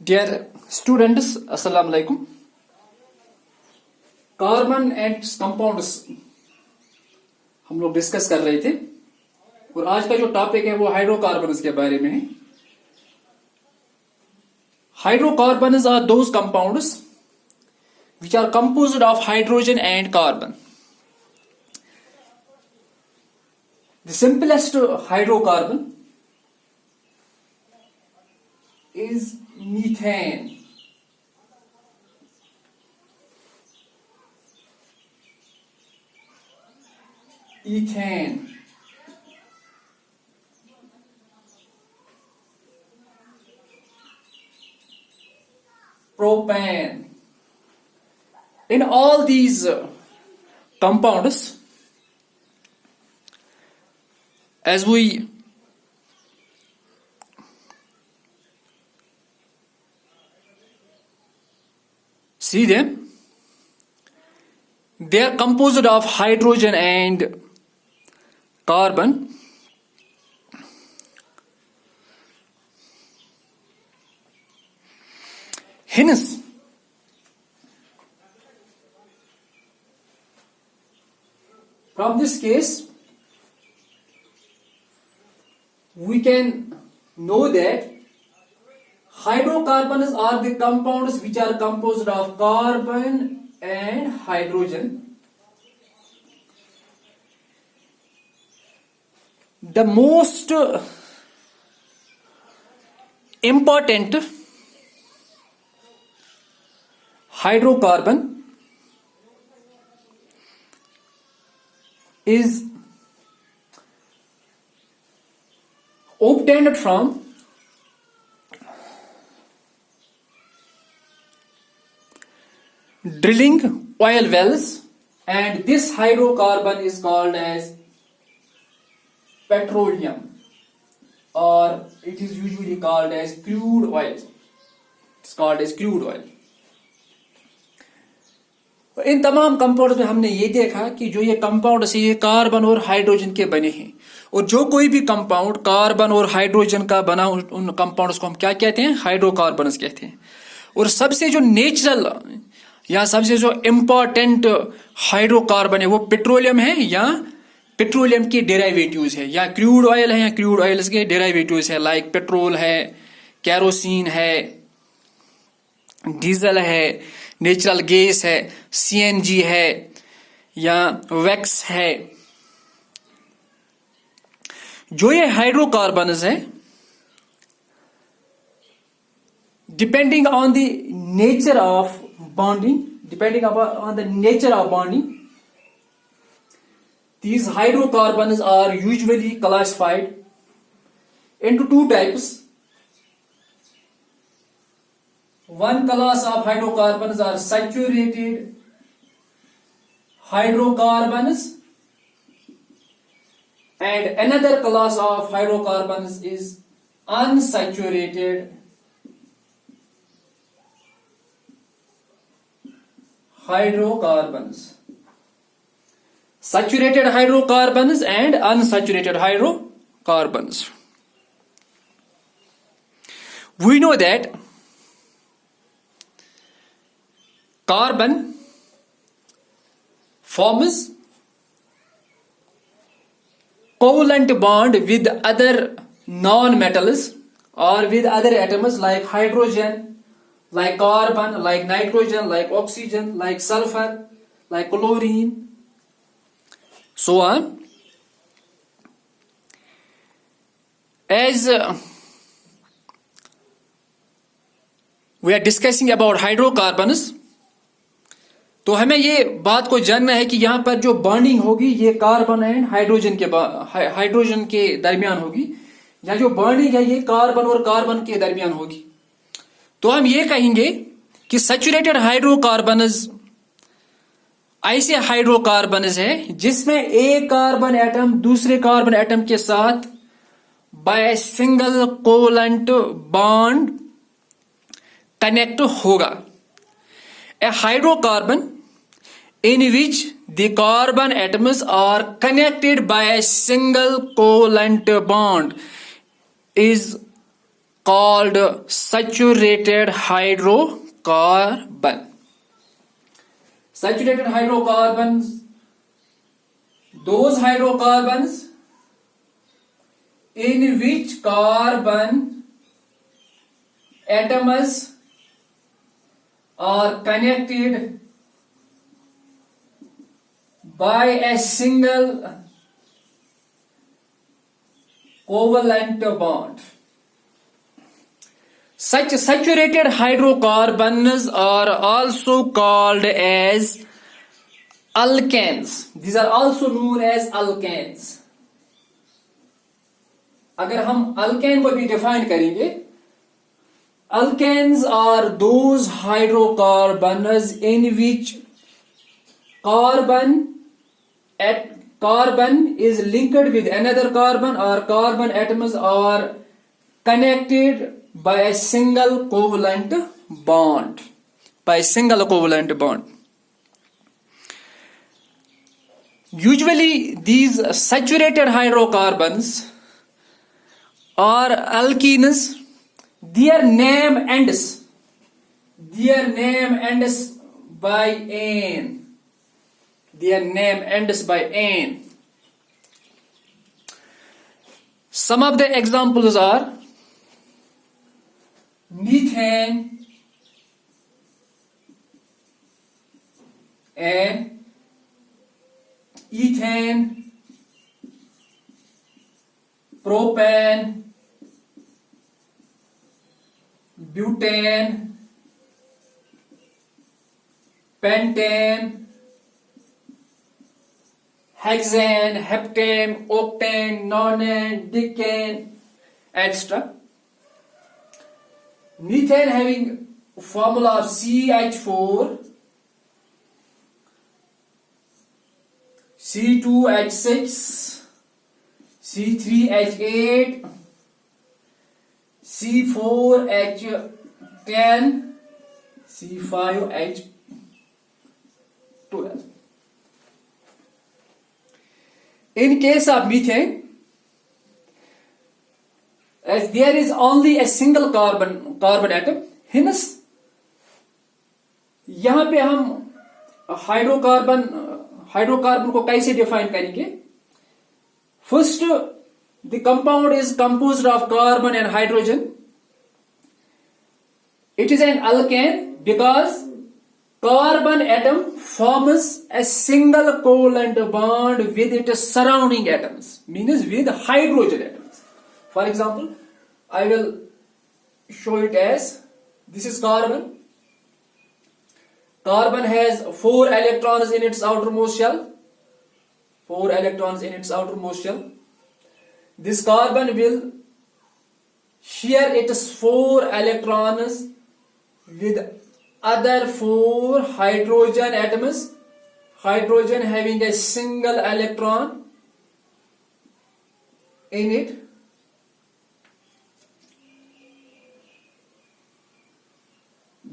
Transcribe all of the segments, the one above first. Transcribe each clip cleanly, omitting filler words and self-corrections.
Dear students, अस्सलाम वालेकुम। Carbon and compounds हम लोग डिस्कस कर रहे थे और आज का जो टॉपिक है वो हाइड्रोकार्बन्स के बारे में है। Hydrocarbons are those compounds which are composed of hydrogen and carbon. The simplest hydrocarbon is methane. Ethane. Propane. In all these compounds, as we see them, they are composed of hydrogen and carbon. Hence, from this case, we can know that hydrocarbons are the compounds which are composed of carbon and hydrogen. The most important hydrocarbon is obtained from drilling oil wells, and this hydrocarbon is called as petroleum, or it is usually called as crude oil. It's called as crude oil. इन तमाम compounds में हमने ये देखा कि जो ये compounds है ये कार्बन और हाइड्रोजन के बने हैं, और जो कोई भी कंपाउंड कार्बन और हाइड्रोजन का बना उन कंपाउंड्स को हम क्या कहते हैं? हाइड्रोकार्बन्स कहते हैं। और सबसे जो नेचुरल या सबसे जो इम्पोर्टेंट हाइड्रोकार्बन है वो पेट्रोलियम है या पेट्रोलियम के डेरिवेटिव्स है, या क्रूड ऑयल है या क्रूड ऑयल्स के डेरिवेटिव्स है, लाइक पेट्रोल है, कैरोसिन है, डीजल है, नेचुरल गैस है, सीएनजी है या वैक्स है। जो ये हाइड्रोकार्बन्स है, depending on the nature of bonding, these hydrocarbons are usually classified into two types. One class of hydrocarbons are saturated hydrocarbons, and another class of hydrocarbons is unsaturated hydrocarbons. Saturated hydrocarbons and unsaturated hydrocarbons. We know that carbon forms covalent bond with other non-metals or with other atoms like hydrogen, like carbon, like nitrogen, like oxygen, like sulfur, like chlorine, so on. As we are discussing about hydrocarbons, तो हमें ये बात को जानना है कि यहाँ पर जो बॉन्डिंग होगी ये कार्बन एंड हाइड्रोजन के दरमियान होगी, या जो बॉन्डिंग है ये कार्बन और कार्बन के दरमियान होगी। तो हम ये कहेंगे कि सैचुरेटेड हाइड्रोकार्बन्स ऐसे हाइड्रोकार्बन्स है जिसमें एक कार्बन एटम दूसरे कार्बन एटम के साथ by single covalent bond connect होगा। ए hydrocarbon in which the carbon atoms are connected by a single covalent bond is called saturated hydrocarbon. Saturated hydrocarbons, those hydrocarbons in which carbon atoms are connected by a single covalent bond. Such saturated hydrocarbons are also called as alkanes. These are also known as alkanes. अगर हम alkane को भी define करेंगे, alkanes are those hydrocarbons in which carbon is linked with another carbon, or carbon atoms are connected by a single covalent bond. Usually these saturated hydrocarbons or alkenes, their name ends by "ane". Their name ends by "ane". Some of the examples are methane and ethane, propane, butane, pentane, hexane, heptane, octane, nonane, decane, etc. Methane having formula of CH4, C2H6, C3H8, C4H10, C5H12. In case of methane, as there is only a single carbon atom, hence यहाँ पे हम hydrocarbon को कैसे define करेंगे? First, the compound is composed of carbon and hydrogen. It is an alkane because carbon atom forms a single covalent bond with its surrounding atoms, means with hydrogen atoms. For example, I will show it as this is carbon. Carbon has 4 electrons in its outermost shell. This carbon will share its 4 electrons with other 4 hydrogen atoms. Hydrogen having a single electron in it.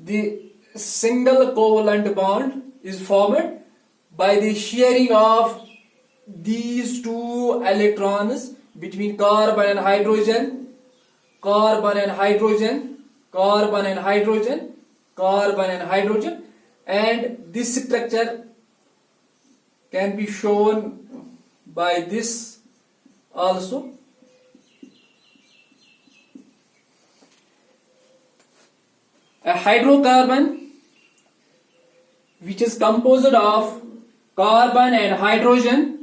The single covalent bond is formed by the sharing of these 2 electrons between carbon and hydrogen, and this structure can be shown by this also. A hydrocarbon which is composed of carbon and hydrogen,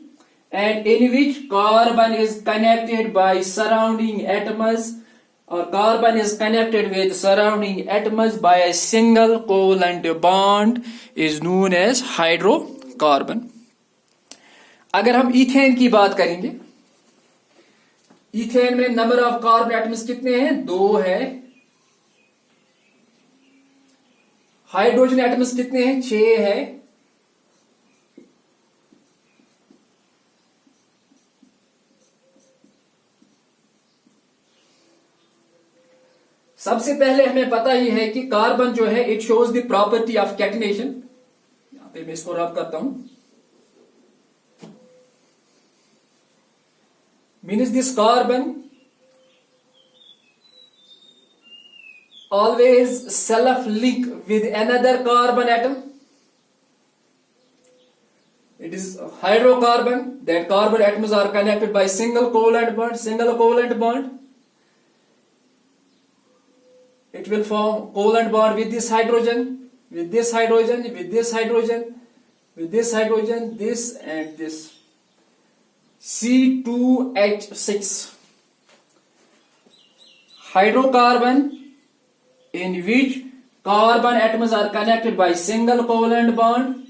and in which carbon is connected by surrounding atoms, or carbon is connected with surrounding atoms by a single covalent bond, is known as hydrocarbon. अगर हम ethane की बात करेंगे, ethane में number of carbon atoms कितने हैं? 2 है. Hydrogen atoms कितने हैं? 6 है. सबसे पहले हमें पता ही है कि कार्बन जो है, it shows the property of catenation. यहां पे मैं इसको रब करता हूं. Means this carbon always self link with another carbon atom. It is hydrocarbon. That carbon atoms are connected by single covalent bond. Single covalent bond. It will form covalent bond with this hydrogen, with this hydrogen, with this hydrogen, with this hydrogen, this and this. C2H6. Hydrocarbon in which carbon atoms are connected by single covalent bond.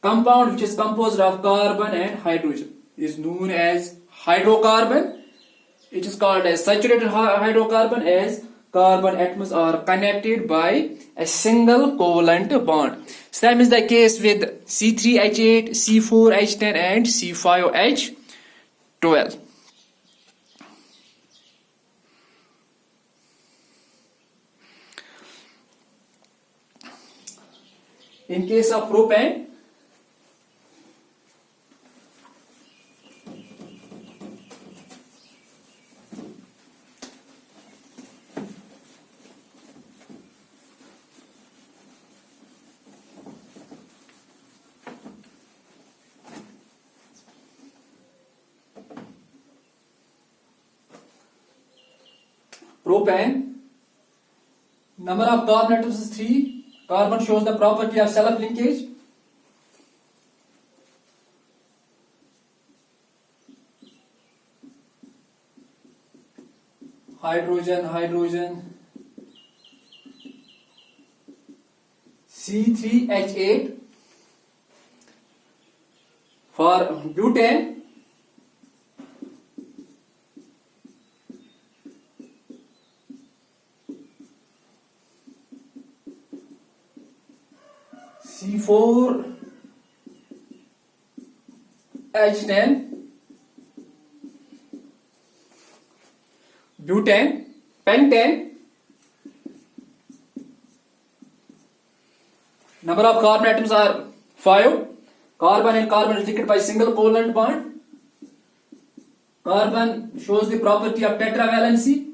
Compound which is composed of carbon and hydrogen is known as hydrocarbon. It is called as saturated hydrocarbon as carbon atoms are connected by a single covalent bond. Same is the case with C3H8, C4H10 and C5H12. In case of propane, number of carbon atoms is 3. Carbon shows the property of self linkage. Hydrogen, hydrogen. C3H8. For butane, C4H10, butane, pentane. Number of carbon atoms are 5. Carbon and carbon is linked by single covalent bond. Carbon shows the property of tetravalency.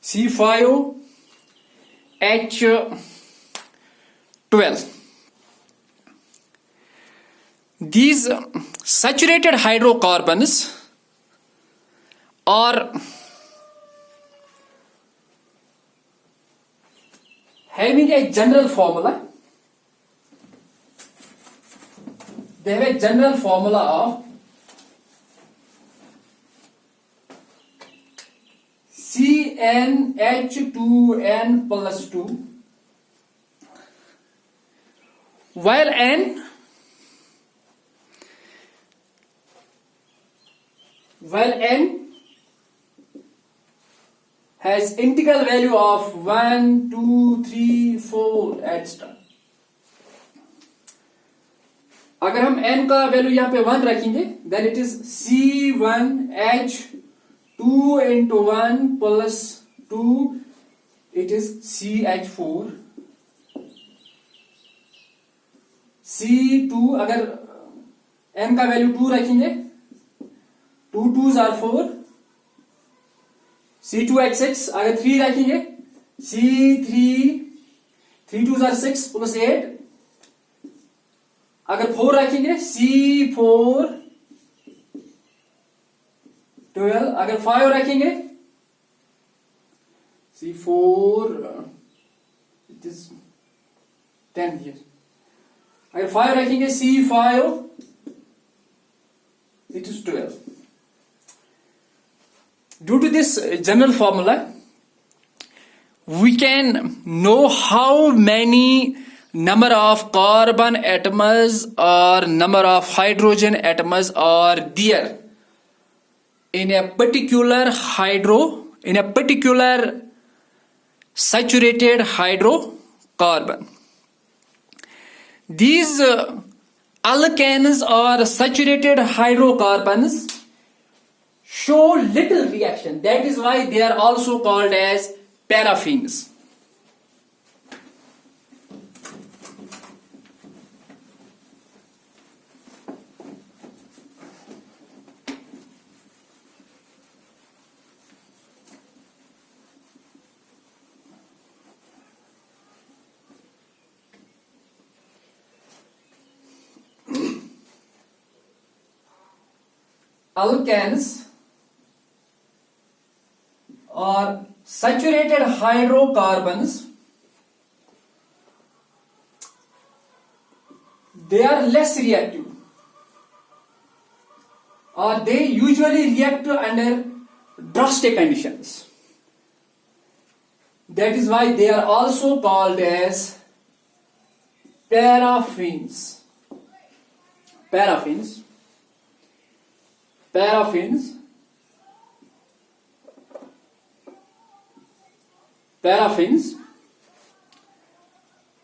C5H12. These saturated hydrocarbons are having a general formula. They have a general formula of CnH2n plus 2, while N has integral value of 1, 2, 3, 4 etc. अगर हम n का value यहाँ पे 1 रखेंगे, then it is C1H2 into 1 plus 2, it is CH4. C2 अगर n का value 2 रखेंगे, 2 2s are 4. C2H6 अगर 3 रखेंगे, C3 3 2s are 6 plus 8. अगर 4 रखेंगे, C4 12. अगर 5 रखेंगे, C4 it is 10 here. अगर 5 रखेंगे, C5 it is 12. Due to this general formula, we can know how many number of carbon atoms or number of hydrogen atoms are there in a particular saturated hydrocarbon. These alkanes or saturated hydrocarbons show little reaction. That is why they are also called as paraffins. alkanes or saturated hydrocarbons, they are less reactive, or they usually react under drastic conditions. That is why they are also called as paraffins. Paraffins. Paraffins. Paraffins.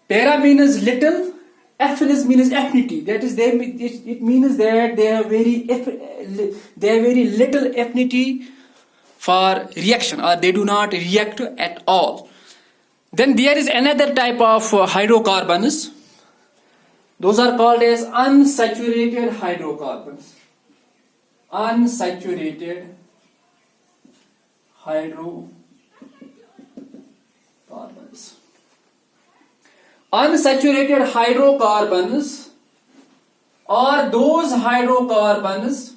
Para means little, affinus means affinity. That is, it means that they are very little affinity for reaction, or they do not react at all. Then there is another type of hydrocarbons. Those are called as unsaturated hydrocarbons. Unsaturated hydrocarbons. Unsaturated hydrocarbons are those hydrocarbons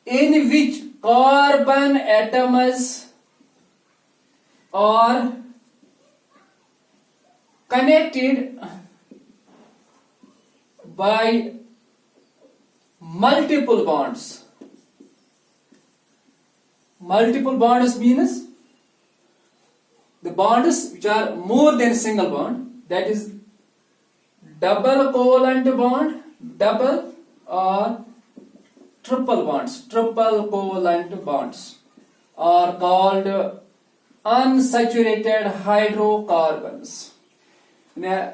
in which carbon atoms are connected by multiple bonds. Multiple bonds means the bonds which are more than single bond, that is double covalent bond, double or triple bonds. Triple covalent bonds are called unsaturated hydrocarbons. Now,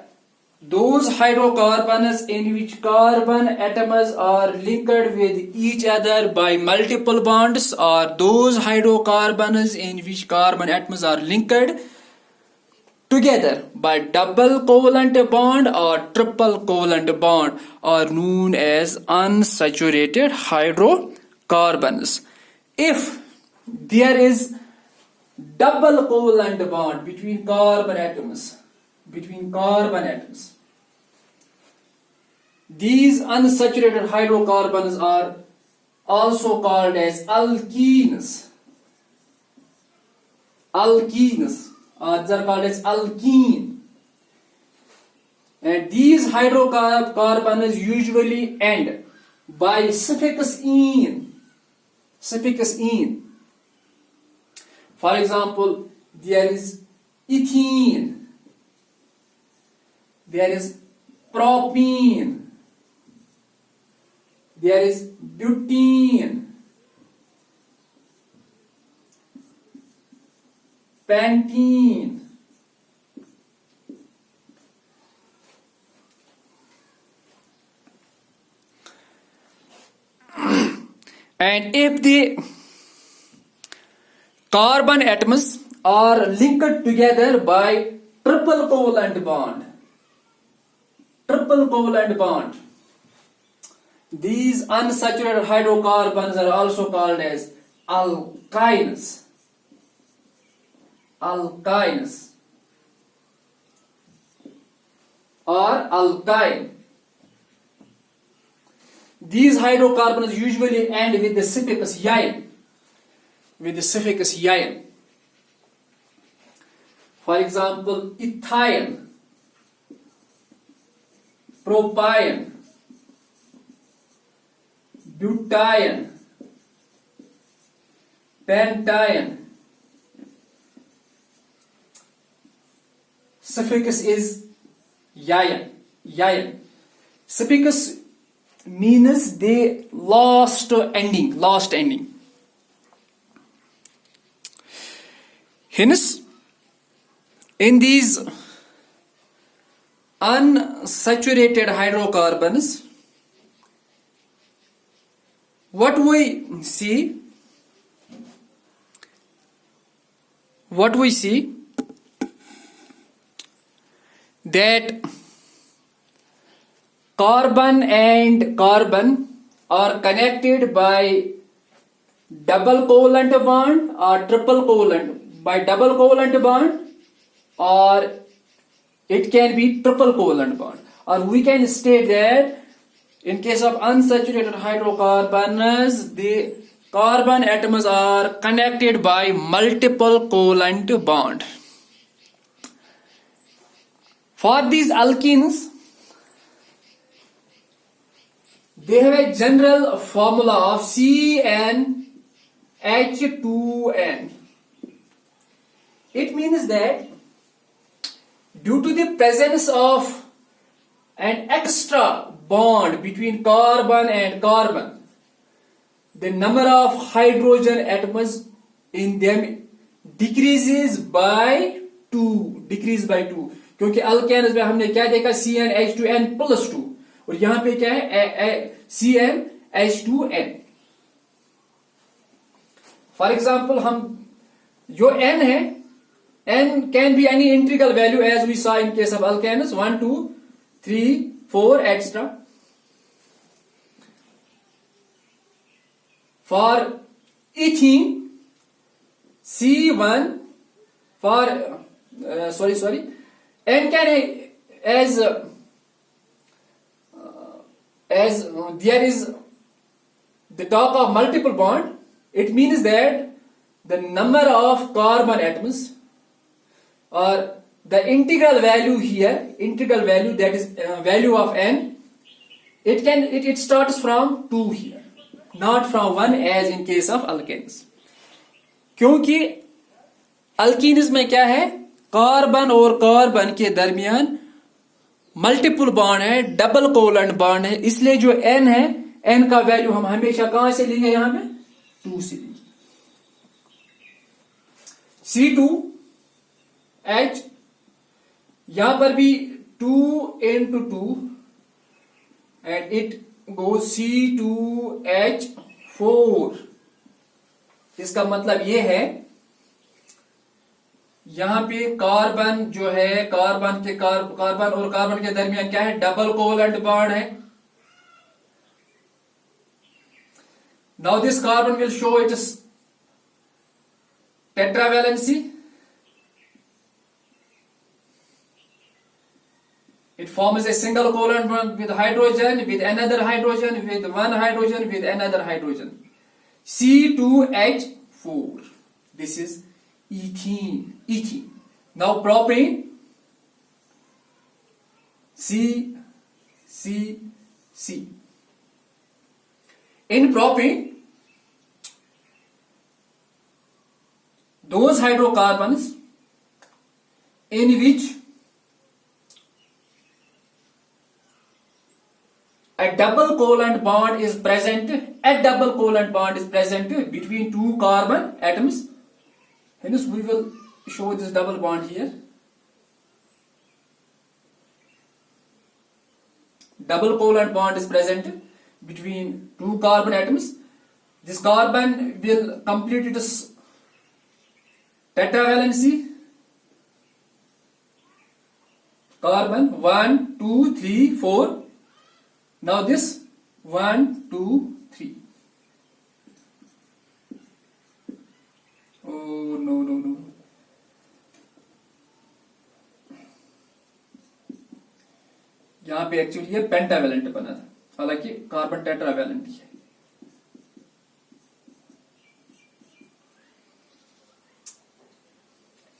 those hydrocarbons in which carbon atoms are linked with each other by multiple bonds, or those hydrocarbons in which carbon atoms are linked together by double covalent bond or triple covalent bond, are known as unsaturated hydrocarbons. If there is double covalent bond between carbon atoms, these unsaturated hydrocarbons are also called as alkenes. Alkenes, or they are called as alkene. And these hydrocarbons usually end by suffix "ene". Suffix "ene". For example, there is ethene, there is propene, there is butene, pentene, and if the carbon atoms are linked together by triple covalent bond, these unsaturated hydrocarbons are also called as alkynes. Alkynes or alkyne. These hydrocarbons usually end with the suffix "ine". For example, ethyne, propyne, butane, pentane. Suffix is "ine". Suffix means the last ending. Hence, in these unsaturated hydrocarbons, what we see that carbon and carbon are connected by double covalent bond or triple covalent, by double covalent bond, or it can be triple covalent bond, or we can state that In case of unsaturated hydrocarbons, the carbon atoms are connected by multiple covalent bond. For these alkenes, they have a general formula of CnH2n. It means that due to the presence of an extra bond between carbon and carbon, the number of hydrogen atoms in them decreases by 2. क्योंकि alkanes में हमने क्या देखा, CnH2n+2, और यहां पे क्या है, CnH2n. फॉर एग्जाम्पल, हम जो n है, n can be any integral value as we saw in case of alkanes, 1 2 3 4 etc. For ethene, C1 for n can as there is the talk of multiple bond, it means that the number of carbon atoms or the integral value here, that is value of n, it starts from 2 here, not from 1 as in case of alkanes. क्योंकि alkenes में क्या है, carbon और carbon के दरमियान multiple bond है, double covalent bond है, इसलिए जो n है, n का वैल्यू हम हमेशा कहां से लेंगे, यहां पे 2 से लेंगे. C2H, यहां पर भी 2 into 2 and it goes C2H4. इसका मतलब ये है, यहां पे कार्बन जो है, कार्बन और कार्बन के दरमियान क्या है, डबल कोवलेंट बॉन्ड है. Now this carbon will show it's tetravalency. It forms a single covalent bond with hydrogen, with another hydrogen, with one hydrogen, with another hydrogen. C2H4. This is ethene. Now propane, C. In propane, those hydrocarbons in which a double covalent bond is present, between two carbon atoms. Hence we will show this double bond here. Double covalent bond is present between two carbon atoms. This carbon will complete its tetravalency. Carbon 1 2 3 4. Now this 1 2 3. Oh no. यहां पे actually ये pentavalent बना था, हालांकि carbon tetravalent है.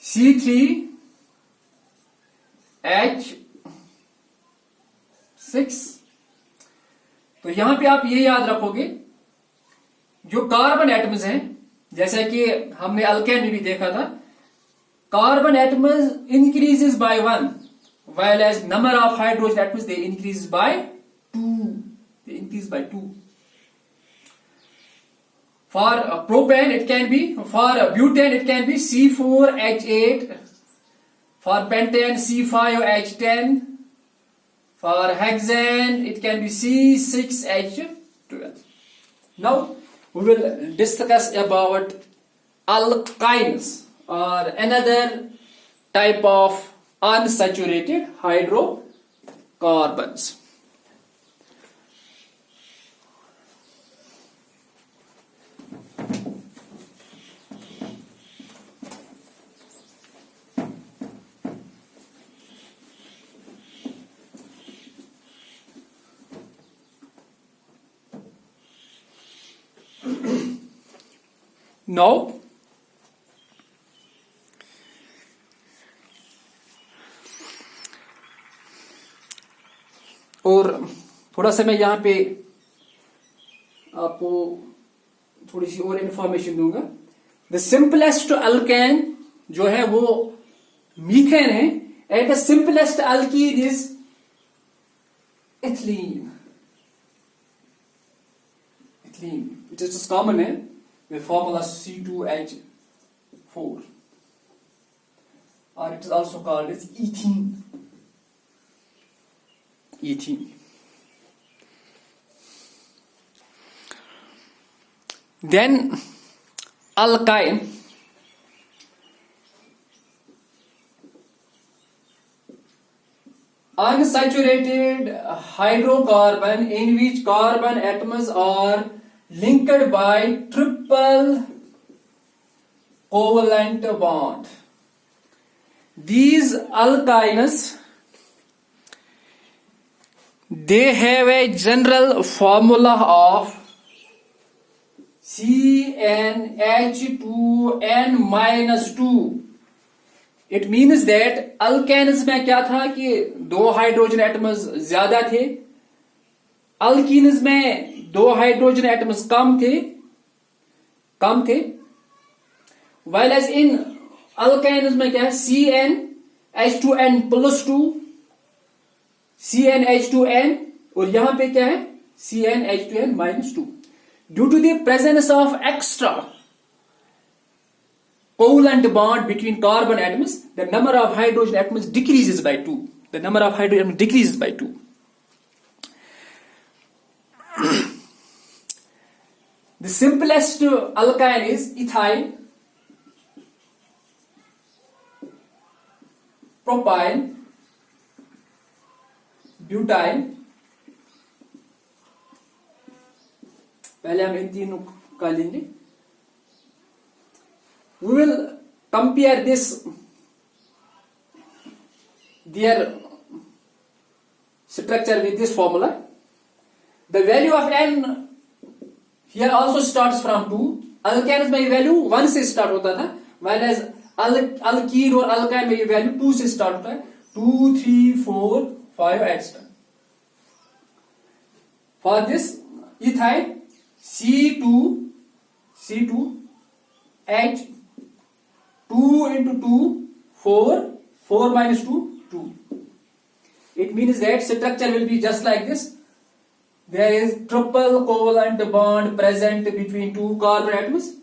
C3H6. तो यहां पे आप ये याद रखोगे, जो कार्बन एटम्स हैं, जैसा कि हमने अल्केन में भी देखा था, carbon atoms increases by 1, while as number of hydrogen atoms they increase by 2. For propane it can be, for butane it can be C4H8, for pentane C5H10, for hexane it can be C6H12. Now we will discuss about alkynes, or another type of unsaturated hydrocarbons. now और थोड़ा सा मैं यहाँ पे आपको थोड़ी सी और information दूंगा। द सिंपलेस्ट अल्केन जो है वो मीथेन है, and the simplest alkene is ethylene. Ethylene it is common है with formula C2H4, or it is also called as ethene. Ethene. Then alkyne. Unsaturated hydrocarbon in which carbon atoms are linked by triple covalent bond. These alkynes, they have a general formula of CnH2n-2. It means that alkanes में क्या था कि दो hydrogen atoms ज्यादा थे, alkenes में दो hydrogen atoms come थे, while as in अल्काइन्स में क्या है CnH2n+2, CnH2n, और यहां पे क्या है CnH2n-2. Due to the presence of extra covalent bond between carbon atoms, the number of hydrogen atoms decreases by 2. The number of hydrogen atoms decreases by 2. The simplest alkyne is ethyl, propyl, butyl. पहले हम इन तीनों का लेंगे. We will compare their structure with this formula. The value of n here also starts from 2. Alkanes में ये value 1 से start होता था, whereas alkene और alkyne में ये value 2 से start होता है. 2, 3, 4, 5 etc. For this ethyl C2H 2 into 2 4 minus 2 2. It means that structure will be just like this. There is triple covalent bond present between two carbon atoms.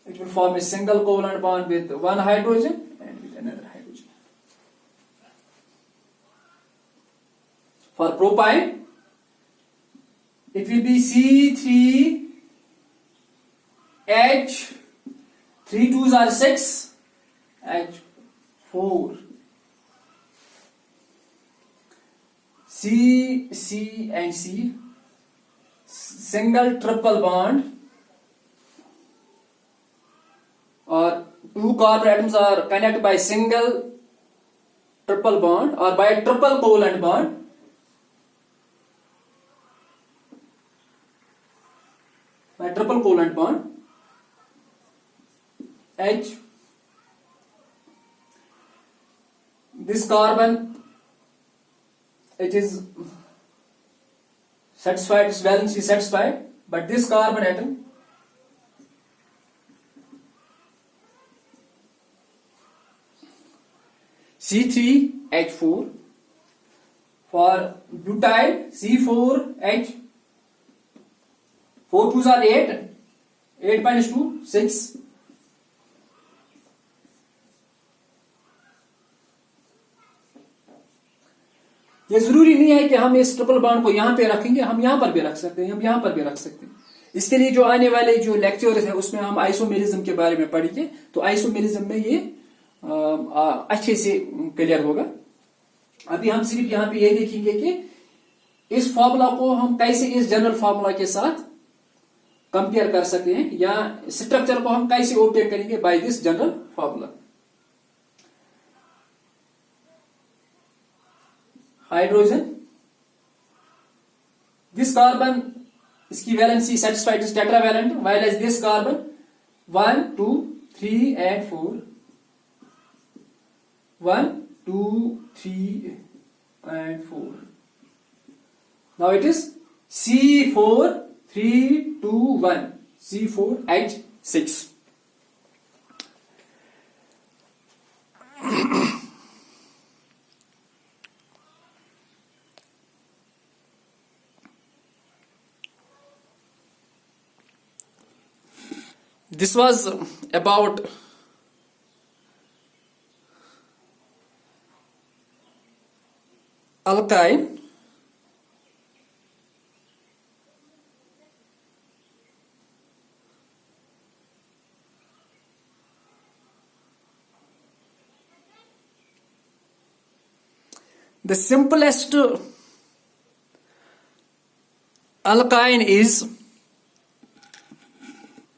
It will form a single covalent bond with one hydrogen and with another hydrogen. For propyl, it will be C3H 3 2s are 6 H4. C and C, single triple bond, or two carbon atoms are connected by single triple bond or by a triple covalent bond. By triple covalent bond H, this carbon, it is satisfied, its valence is satisfied, but this carbon atom C3H4. For butyl C4H 4 2s are 8 minus 2 6. ये जरूरी नहीं है कि हम इस triple bond को यहां पे रखेंगे, हम यहां पर भी रख सकते हैं, हम यहां पर भी रख सकते हैं. इसके लिए जो आने वाले जो लेक्चर्स है उसमें हम आइसोमेरिज्म के बारे में पढ़ेंगे, तो आइसोमेरिज्म में ये अच्छे से क्लियर होगा. अभी हम सिर्फ यहां पे ये देखेंगे कि इस फॉर्मूला को हम कैसे इस जनरल फॉर्मूला के साथ कंपेयर कर सकते हैं, या स्ट्रक्चर को हम कैसे ऑब्टेन करेंगे by this general formula. Hydrogen, this carbon, इसकी valency satisfied is tetravalent, while as this carbon 1 2 3 and 4. 1 2 3 and 4. Now it is C4 3 2 1. C4H6. This was about alkyne. The simplest alkyne is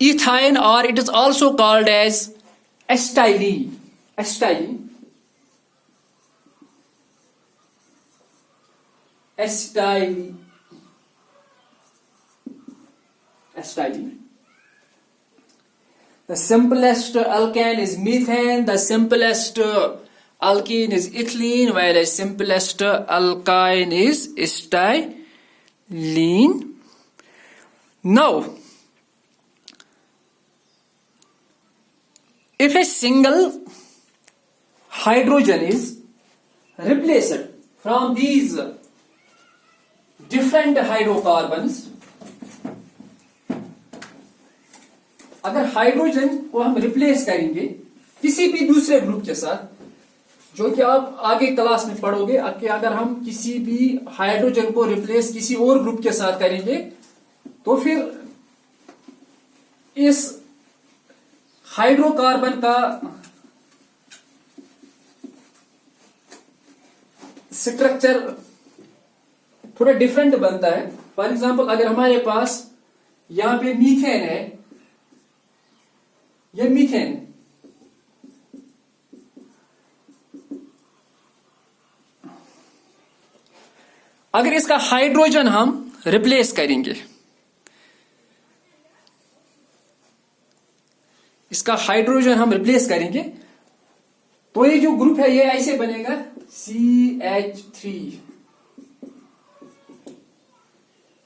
ethyne, or it is also called as acetylene. Acetylene. Acetylene. Acetylene. The simplest alkane is methane. The simplest alkene is ethylene, while the simplest alkyne is acetylene. Now, if a single hydrogen is replaced from these different hydrocarbons, अगर hydrogen को हम replace करेंगे किसी भी दूसरे group के साथ, जो कि आप आगे क्लास में पढ़ोगे, कि अगर हम किसी भी हाइड्रोजन को रिप्लेस किसी और ग्रुप के साथ करेंगे तो फिर इस हाइड्रोकार्बन का स्ट्रक्चर थोड़ा डिफरेंट बनता है. फॉर एग्जांपल, अगर हमारे पास यहां पे मीथेन है, यह मीथेन, अगर इसका हाइड्रोजन हम रिप्लेस करेंगे, इसका हाइड्रोजन हम रिप्लेस करेंगे तो ये जो ग्रुप है ये ऐसे बनेगा CH3.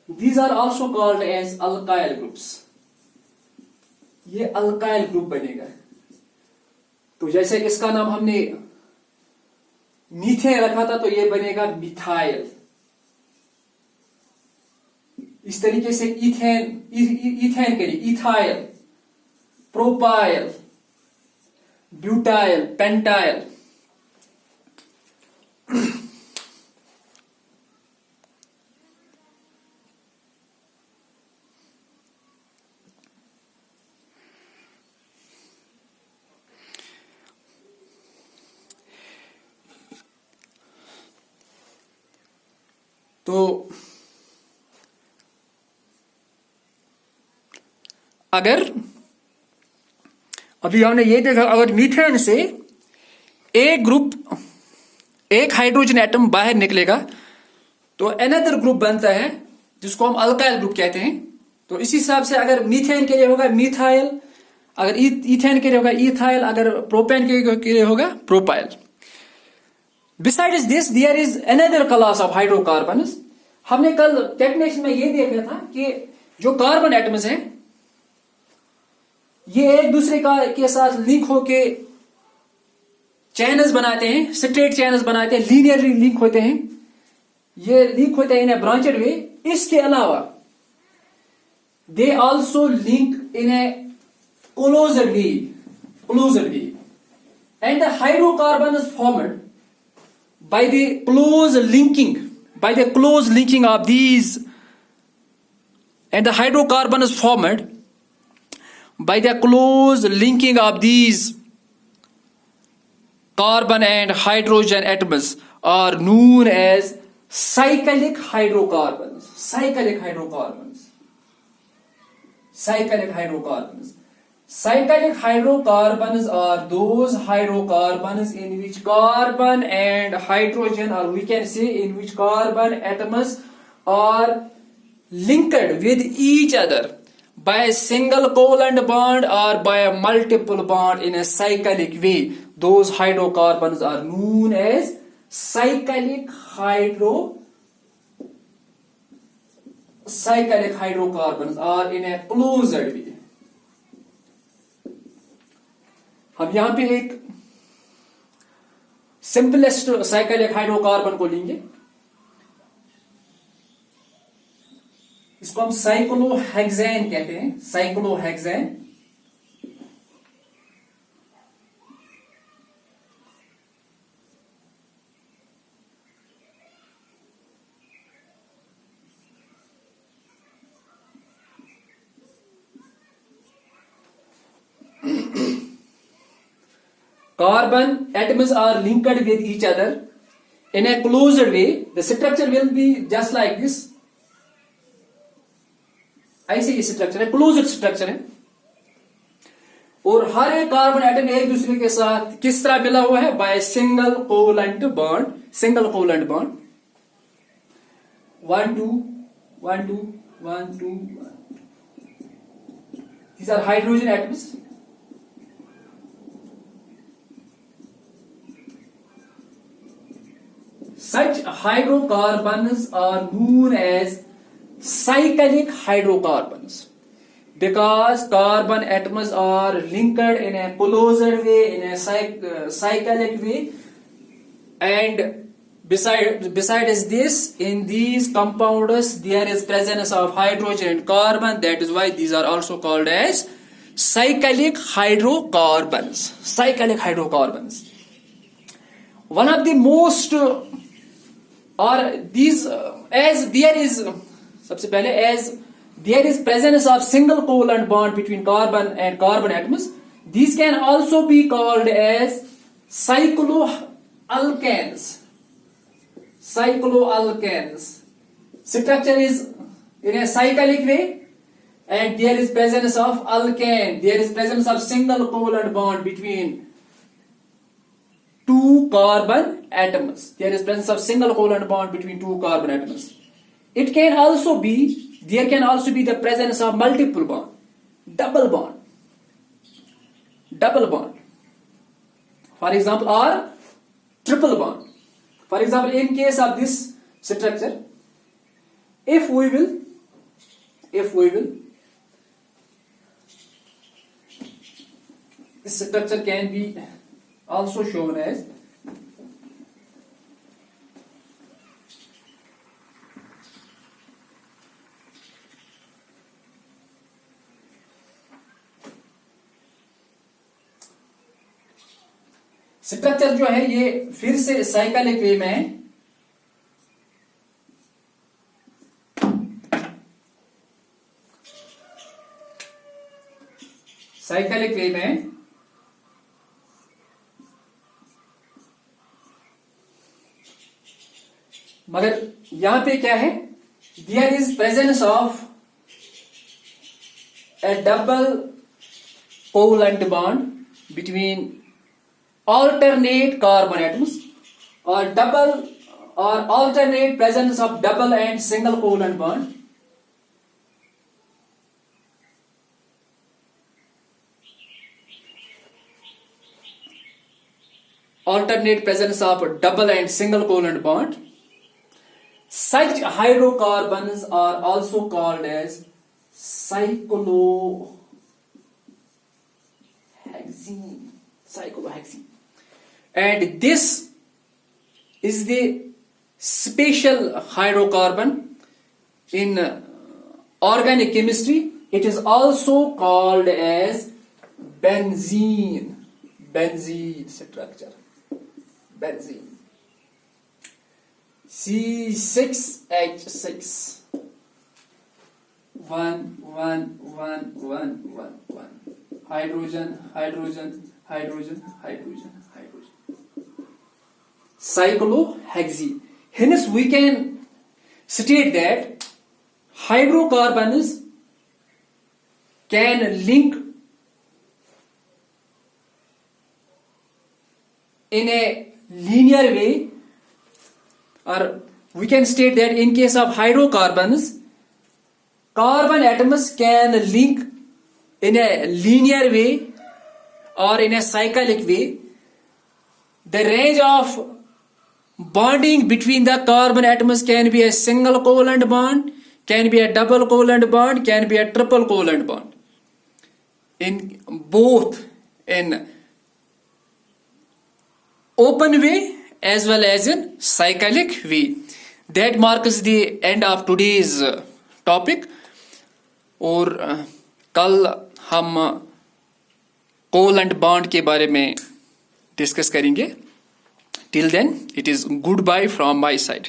These are also called as alkyl groups. ये अल्काइल ग्रुप बनेगा. तो जैसे इसका नाम हमने मीथेन रखा था तो ये बनेगा मिथाइल. इस तरीके से इथेन के लिए इथाइल, प्रोपाइल, ब्यूटाइल, पेंटाइल. तो अगर अभी हमने ये देखा, अगर मीथेन से एक ग्रुप, एक हाइड्रोजन एटम बाहर निकलेगा तो अनदर ग्रुप बनता है जिसको हम अल्काइल ग्रुप कहते हैं. तो इसी हिसाब से अगर मीथेन के लिए होगा मिथाइल, अगर इथेन के लिए होगा इथाइल, अगर प्रोपेन के लिए होगा propyl. Besides this, there is another class of hydrocarbons. हमने कल टेक्निक्स में ये देखा था कि जो कार्बन एटम्स हैं ये एक दूसरे के साथ लिंक होके चैनल्स बनाते हैं, स्ट्रेट चैनल्स बनाते हैं, लीनियरली लिंक होते हैं. ये लिंक होते हैं इन ए ब्रांचेड वे. इसके अलावा they also link in a closed way, and the hydrocarbon is formed by the close linking of these, and the hydrocarbon is formed by the close linking of these carbon and hydrogen atoms are known as cyclic hydrocarbons. Cyclic hydrocarbons are those hydrocarbons in which carbon and hydrogen, or we can say in which carbon atoms are linked with each other by a single covalent bond or by a multiple bond in a cyclic way. Those hydrocarbons are known as cyclic hydrocarbons or in a closed way. हम यहां पे एक simplest cyclic hydrocarbon को लेंगे, इसको हम cyclohexane कहते हैं, cyclohexane. Carbon atoms are linked with each other in a closed way. The structure will be just like this. ऐसे ये स्ट्रक्चर है, क्लोज्ड स्ट्रक्चर है, और हर एक कार्बन एटम एक दूसरे के साथ किस तरह मिला हुआ है? By single covalent bond, single covalent bond, 1 2 1 2 1 2 these are hydrogen atoms. Such hydrocarbons are known as cyclic hydrocarbons because carbon atoms are linked in a closed way, in a cyclic way, and besides this, in these compounds there is presence of hydrogen and carbon. That is why these are also called as cyclic hydrocarbons. Cyclic hydrocarbons. One of the most or these as there is सबसे पहले as there is presence of single covalent bond between carbon and carbon atoms, these can also be called as cycloalkanes. Cycloalkanes. Structure is in a cyclic way and there is presence of alkane. There is presence of single covalent bond between two carbon atoms. There is presence of single covalent bond between two carbon atoms. It can also be, there can also be the presence of multiple bond, double bond. For example, or triple bond. For example, in case of this structure, if we will, this structure can be also shown as structure जो है ये फिर से cyclic वे में है। Cyclic वे में मगर यहां पे क्या है? There is presence of a double covalent bond between alternate carbon atoms or double or alternate presence of double and single covalent bond. Alternate presence of double and single covalent bond. Such hydrocarbons are also called as cyclohexene. And this is the special hydrocarbon in organic chemistry. It is also called as benzene. Benzene structure. Benzene. C6H6. 1 1 1 1 1 1. Hydrogen, hydrogen, hydrogen, hydrogen, hydrogen. Cyclohexene. Hence we can state that hydrocarbons can link in a linear way, or we can state that in case of hydrocarbons carbon atoms can link in a linear way or in a cyclic way. The range of bonding between the carbon atoms can be a single covalent bond, can be a double covalent bond, can be a triple covalent bond. In both in open way as well as in cyclic way. That marks the end of today's topic. और कल हम covalent bond के बारे में discuss करेंगे. Till then, it is goodbye from my side.